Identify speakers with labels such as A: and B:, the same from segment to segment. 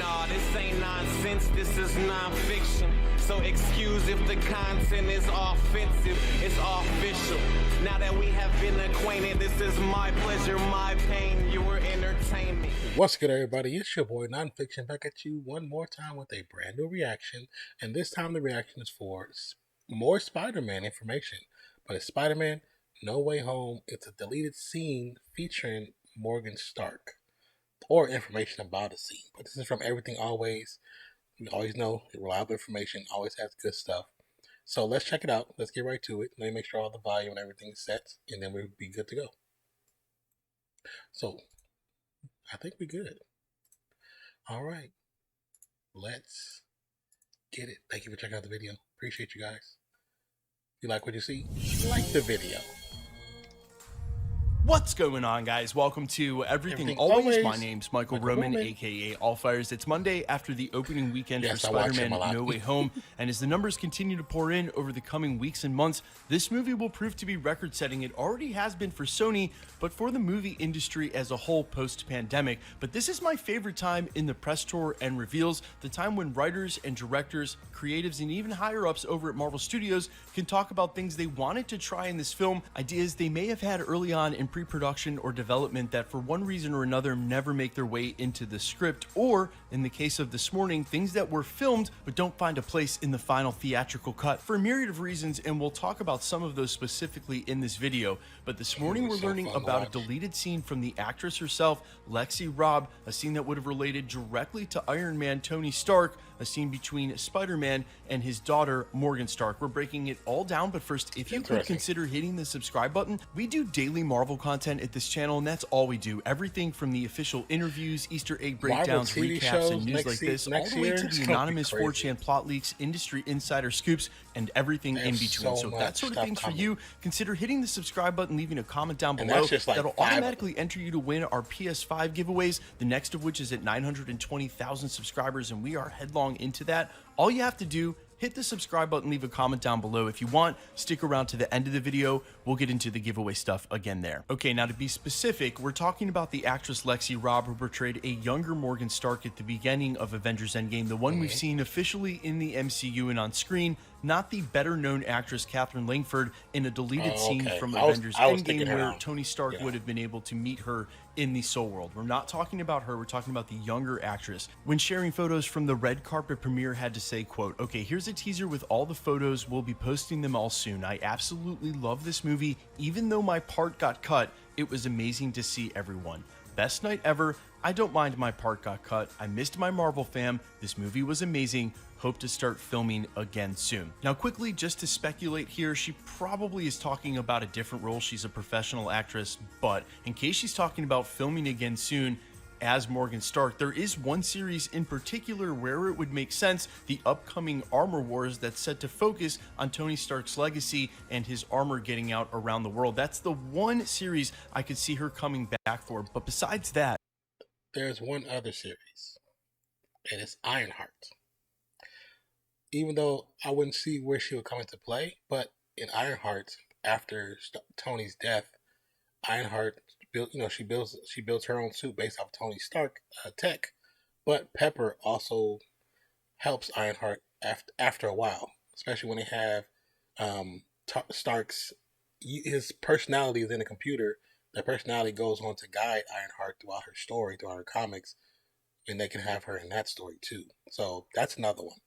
A: Nah, this ain't nonsense, this is nonfiction. So excuse if the content is offensive, it's official. Now that we have been acquainted, this is my pleasure, my pain, your entertainment.
B: What's good, everybody? It's your boy Nonpfixion back at you one more time with a brand new reaction. And this time the reaction is for more Spider-Man information. But it's Spider-Man No Way Home. It's a deleted scene featuring Morgan Stark, or information about a scene. But this is from Everything Always. We always know reliable information always has good stuff. So let's check it out. Let's get right to it. Let me make sure all the volume and everything is set, and then we'll be good to go. So I think we're good. All right. Let's get it. Thank you for checking out the video. Appreciate you guys. If you like what you see, like the video.
C: What's going on, guys? Welcome to Everything Always. My name's Michael Roman, aka Allfires. It's Monday after the opening weekend for Spider-Man No Way Home, and as the numbers continue to pour in over the coming weeks and months, this movie will prove to be record-setting. It already has been for Sony, but for the movie industry as a whole post-pandemic. But this is my favorite time in the press tour and reveals, the time when writers and directors, creatives, and even higher-ups over at Marvel Studios can talk about things they wanted to try in this film, ideas they may have had early on in pre-production or development that for one reason or another never make their way into the script, or in the case of this morning, things that were filmed but don't find a place in the final theatrical cut for a myriad of reasons, and we'll talk about some of those specifically in this video. But this morning we're learning about a deleted scene from the actress herself, Lexi Robb, a scene that would have related directly to Iron Man Tony Stark, a scene between Spider-Man and his daughter Morgan Stark. We're breaking it all down, but first, if you could consider hitting the subscribe button. We do daily Marvel content at this channel, and that's all we do. Everything from the official interviews, Easter egg breakdowns, recaps, and news like this, all the way to the anonymous 4chan plot leaks, industry insider scoops, and everything in between. So if that sort of thing's for you, consider hitting the subscribe button, leaving a comment down below. That'll automatically enter you to win our PS5 giveaways, the next of which is at 920,000 subscribers, and we are headlong into that. All you have to do, hit the subscribe button, leave a comment down below. If you want, stick around to the end of the video. We'll get into the giveaway stuff again there. Okay, now to be specific, we're talking about the actress Lexi Robb, who portrayed a younger Morgan Stark at the beginning of Avengers Endgame, the one we've seen officially in the MCU and on screen, not the better-known actress Catherine Langford in a deleted scene from Avengers Endgame where Tony Stark would have been able to meet her in the Soul World. We're not talking about her, we're talking about the younger actress. When sharing photos from the red carpet premiere, had to say, quote, "Okay, here's a teaser with all the photos. We'll be posting them all soon. I absolutely love this movie. Even though my part got cut, it was amazing to see everyone. Best night ever. I don't mind my part got cut. I missed my Marvel fam. This movie was amazing. Hope to start filming again soon." Now quickly, just to speculate here, she probably is talking about a different role. She's a professional actress, but in case she's talking about filming again soon as Morgan Stark, there is one series in particular where it would make sense, the upcoming Armor Wars, that's set to focus on Tony Stark's legacy and his armor getting out around the world. That's the one series I could see her coming back for. But besides that,
B: there's one other series, and it's Ironheart. Even though I wouldn't see where she would come into play, but in Ironheart, after Tony's death, Ironheart built, she builds her own suit based off Tony Stark tech, but Pepper also helps Ironheart after a while, especially when they have Stark's his personality is in the computer. That personality goes on to guide Ironheart throughout her story, throughout her comics, and they can have her in that story too. So that's another one.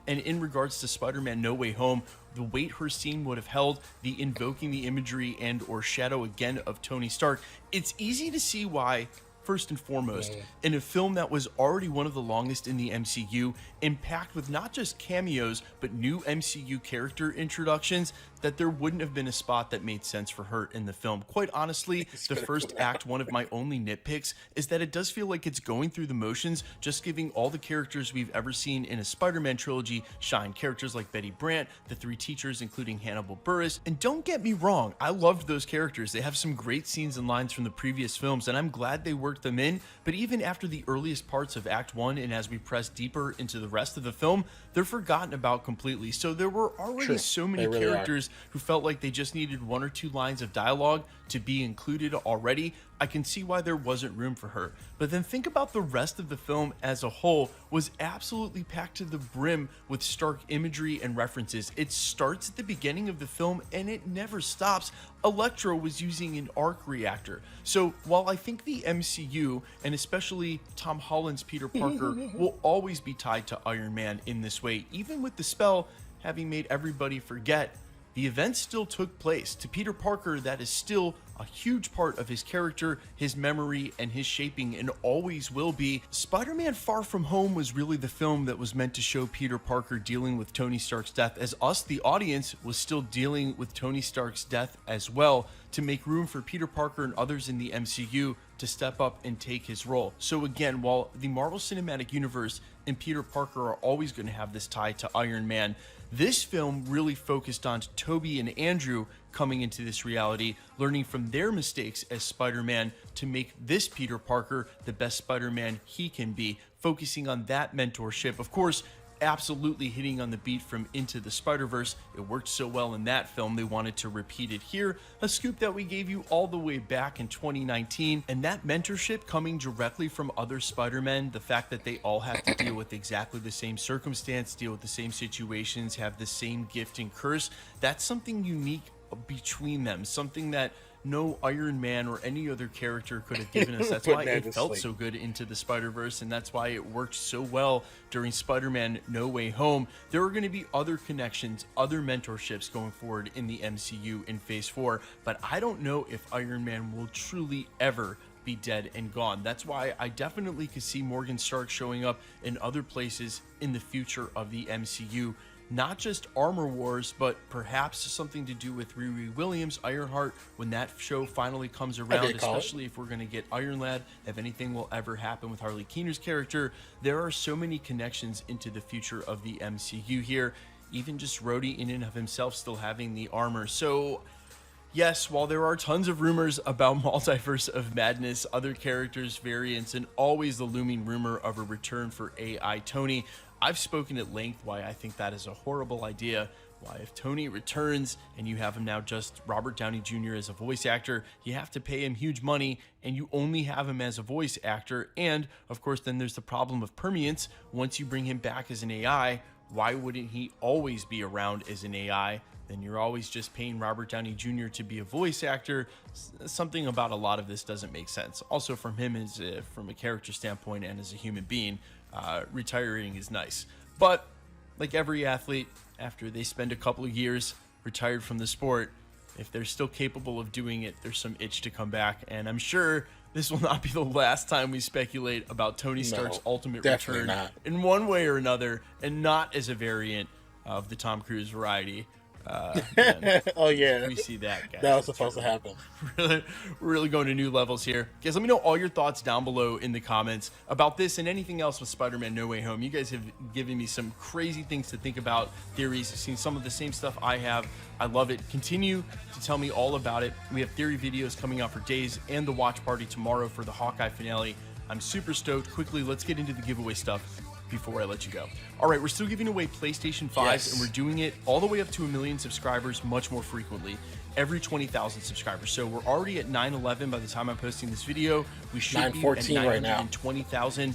C: And in regards to Spider-Man No Way Home, the weight her scene would have held, the invoking the imagery and or shadow again of Tony Stark, it's easy to see why, first and foremost, in a film that was already one of the longest in the MCU, and packed with not just cameos, but new MCU character introductions, that there wouldn't have been a spot that made sense for her in the film. Quite honestly, the first act, one of my only nitpicks, is that it does feel like it's going through the motions, just giving all the characters we've ever seen in a Spider-Man trilogy shine. Characters like Betty Brant, the three teachers, including Hannibal Buress. And don't get me wrong, I loved those characters. They have some great scenes and lines from the previous films, and I'm glad they worked them in. But even after the earliest parts of Act 1, and as we press deeper into the rest of the film, they're forgotten about completely. So there were already so many characters who felt like they just needed one or two lines of dialogue to be included already. I can see why there wasn't room for her. But then think about the rest of the film as a whole was absolutely packed to the brim with Stark imagery and references. It starts at the beginning of the film and it never stops. Electro was using an arc reactor. So while I think the MCU, and especially Tom Holland's Peter Parker, will always be tied to Iron Man in this way, even with the spell having made everybody forget, the events still took place. To Peter Parker, that is still a huge part of his character, his memory, and his shaping, and always will be. Spider-Man Far From Home was really the film that was meant to show Peter Parker dealing with Tony Stark's death, as us, the audience, was still dealing with Tony Stark's death as well, to make room for Peter Parker and others in the MCU to step up and take his role. So again, while the Marvel Cinematic Universe and Peter Parker are always going to have this tie to Iron Man, this film really focused on Tobey and Andrew coming into this reality, learning from their mistakes as Spider-Man to make this Peter Parker the best Spider-Man he can be, focusing on that mentorship. Of course, absolutely hitting on the beat from Into the Spider-Verse. It worked so well in that film, they wanted to repeat it here. A scoop that we gave you all the way back in 2019. And that mentorship coming directly from other Spider-Men, the fact that they all have to deal with exactly the same circumstance, deal with the same situations, have the same gift and curse, that's something unique between them, something that no Iron Man or any other character could have given us. That's why it felt so good Into the Spider-Verse, and that's why it worked so well during Spider-Man No Way Home. There are going to be other connections, other mentorships going forward in the MCU in Phase 4, but I don't know if Iron Man will truly ever be dead and gone. That's why I definitely could see Morgan Stark showing up in other places in the future of the MCU. Not just Armor Wars, but perhaps something to do with Riri Williams, Ironheart, when that show finally comes around, especially if we're going to get Iron Lad, if anything will ever happen with Harley Keener's character. There are so many connections into the future of the MCU here, even just Rhodey in and of himself still having the armor. So yes, while there are tons of rumors about Multiverse of Madness, other characters, variants, and always the looming rumor of a return for AI Tony, I've spoken at length why I think that is a horrible idea. Why if Tony returns and you have him now just Robert Downey Jr. as a voice actor, you have to pay him huge money and you only have him as a voice actor. And of course, then there's the problem of permanence. Once you bring him back as an AI, why wouldn't he always be around as an AI? Then you're always just paying Robert Downey Jr. to be a voice actor. Something about a lot of this doesn't make sense. Also from him as from a character standpoint and as a human being, retiring is nice. But like every athlete, after they spend a couple of years retired from the sport, if they're still capable of doing it, there's some itch to come back. And I'm sure this will not be the last time we speculate about Tony Stark's ultimate return in one way or another, and not as a variant of the Tom Cruise variety.
B: Oh yeah,
C: we see that, guys.
B: That was supposed to happen.
C: We're really going to new levels here, guys. Let me know all your thoughts down below in the comments about this and anything else with Spider-Man No Way Home. You guys have given me some crazy things to think about, theories. I've seen some of the same stuff I have. I love it. Continue to tell me all about it. We have theory videos coming out for days and the watch party tomorrow for the Hawkeye finale. I'm super stoked. Quickly, let's get into the giveaway stuff before I let you go. All right, we're still giving away PlayStation 5s, and we're doing it all the way up to 1 million subscribers much more frequently, every 20,000 subscribers. So we're already at 911 by the time I'm posting this video. We should be at 920,000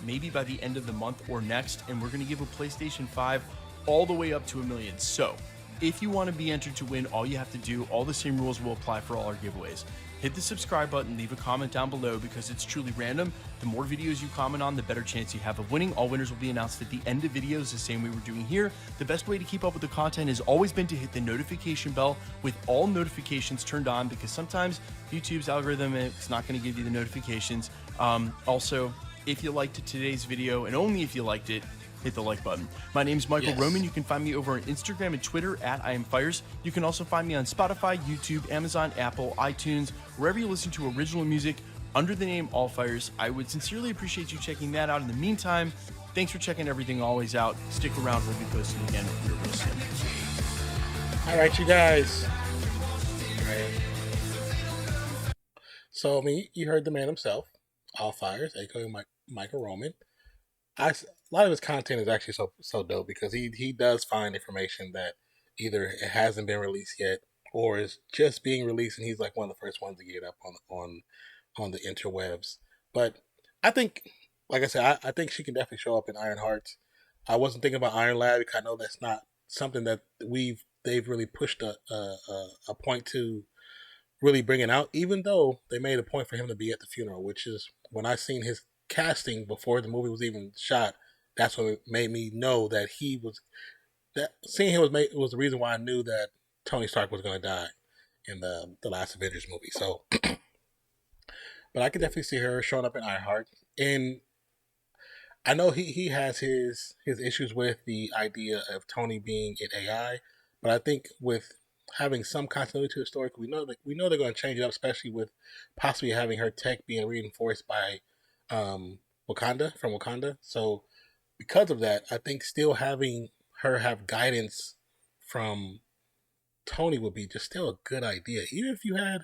C: maybe by the end of the month or next, and we're going to give a PlayStation 5 all the way up to 1 million. So if you want to be entered to win, all you have to do, all the same rules will apply for all our giveaways. Hit the subscribe button, leave a comment down below because it's truly random. The more videos you comment on, the better chance you have of winning. All winners will be announced at the end of videos, the same way we're doing here. The best way to keep up with the content has always been to hit the notification bell with all notifications turned on, because sometimes YouTube's algorithm is not going to give you the notifications. Also, if you liked today's video, and only if you liked it, hit the like button. My name is Michael Roman. You can find me over on Instagram and Twitter at IamFires. You can also find me on Spotify, YouTube, Amazon, Apple, iTunes, wherever you listen to original music under the name All Fires. I would sincerely appreciate you checking that out. In the meantime, thanks for checking everything always out. Stick around. We'll be posting again real soon.
B: All right, you guys. All right. So, you heard the man himself, All Fires, aka Michael Roman. A lot of his content is actually so dope because he does find information that either it hasn't been released yet or is just being released, and he's like one of the first ones to get up on the interwebs. But I think, like I said, I think she can definitely show up in Ironheart. I wasn't thinking about Iron Lad because I know that's not something that they've really pushed a point to really bringing out. Even though they made a point for him to be at the funeral, which is when I seen his casting before the movie was even shot. That's what made me know that he was. That seeing him was the reason why I knew that Tony Stark was going to die in the last Avengers movie. So, but I could definitely see her showing up in Ironheart, and I know he has his issues with the idea of Tony being an AI, but I think with having some continuity to the story, we know they're going to change it up, especially with possibly having her tech being reinforced by Wakanda from Wakanda. So because of that, I think still having her have guidance from Tony would be just still a good idea. Even if you had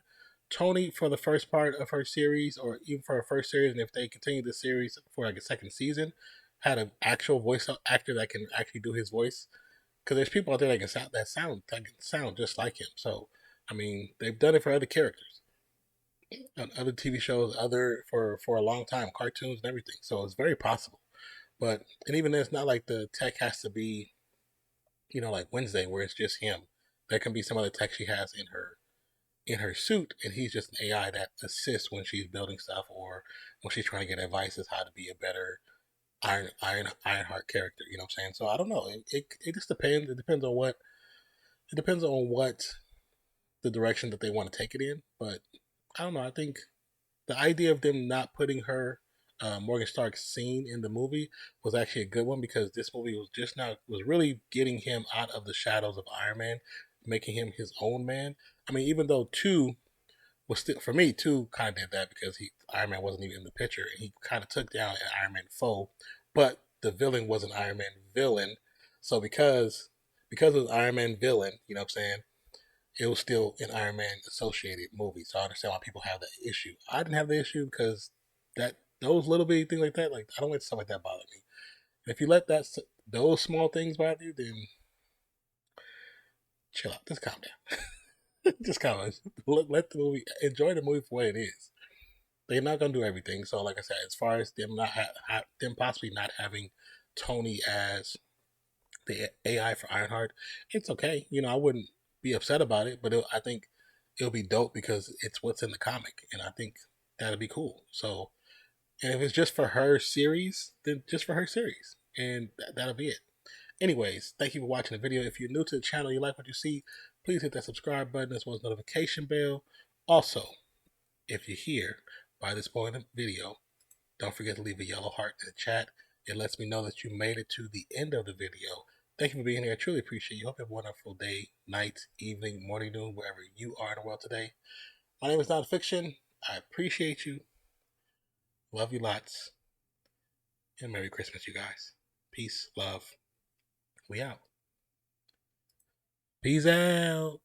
B: Tony for the first part of her series, or even for her first series, and if they continue the series for like a second season, had an actual voice actor that can actually do his voice. Because there's people out there that can sound just like him. So, I mean, they've done it for other characters, on other TV shows, for a long time, cartoons and everything. So it's very possible. But and even then, it's not like the tech has to be, like Wednesday, where it's just him. There can be some other tech she has in her suit, and he's just an AI that assists when she's building stuff or when she's trying to get advice as how to be a better Ironheart character. You know what I'm saying? So I don't know. It just depends. It depends on what the direction that they want to take it in. But I don't know. I think the idea of them not putting her Morgan Stark's scene in the movie was actually a good one, because this movie was really getting him out of the shadows of Iron Man, making him his own man. I mean, even though two was still, for me, two kind of did that because Iron Man wasn't even in the picture, and he kind of took down an Iron Man foe, but the villain was an Iron Man villain. So because it was Iron Man villain, you know what I'm saying, it was still an Iron Man associated movie. So I understand why people have that issue. I didn't have the issue because those little bitty things like that, like I don't let stuff like that bother me. And if you let those small things bother you, then chill out. Just calm down. Just calm down. Let the movie, enjoy the movie for what it is. They're not gonna do everything. So like I said, as far as them not them possibly not having Tony as the AI for Ironheart, it's okay. I wouldn't be upset about it, but I think it'll be dope because it's what's in the comic, and I think that'll be cool. So, and if it's just for her series, then just for her series, and that'll be it. Anyways, thank you for watching the video. If you're new to the channel, you like what you see, please hit that subscribe button as well as notification bell. Also, if you're here by this point in the video, don't forget to leave a yellow heart in the chat. It lets me know that you made it to the end of the video. Thank you for being here. I truly appreciate you. Hope you have a wonderful day, night, evening, morning, noon, wherever you are in the world today. My name is Nonpfixion. I appreciate you. Love you lots. And Merry Christmas, you guys. Peace, love. We out. Peace out.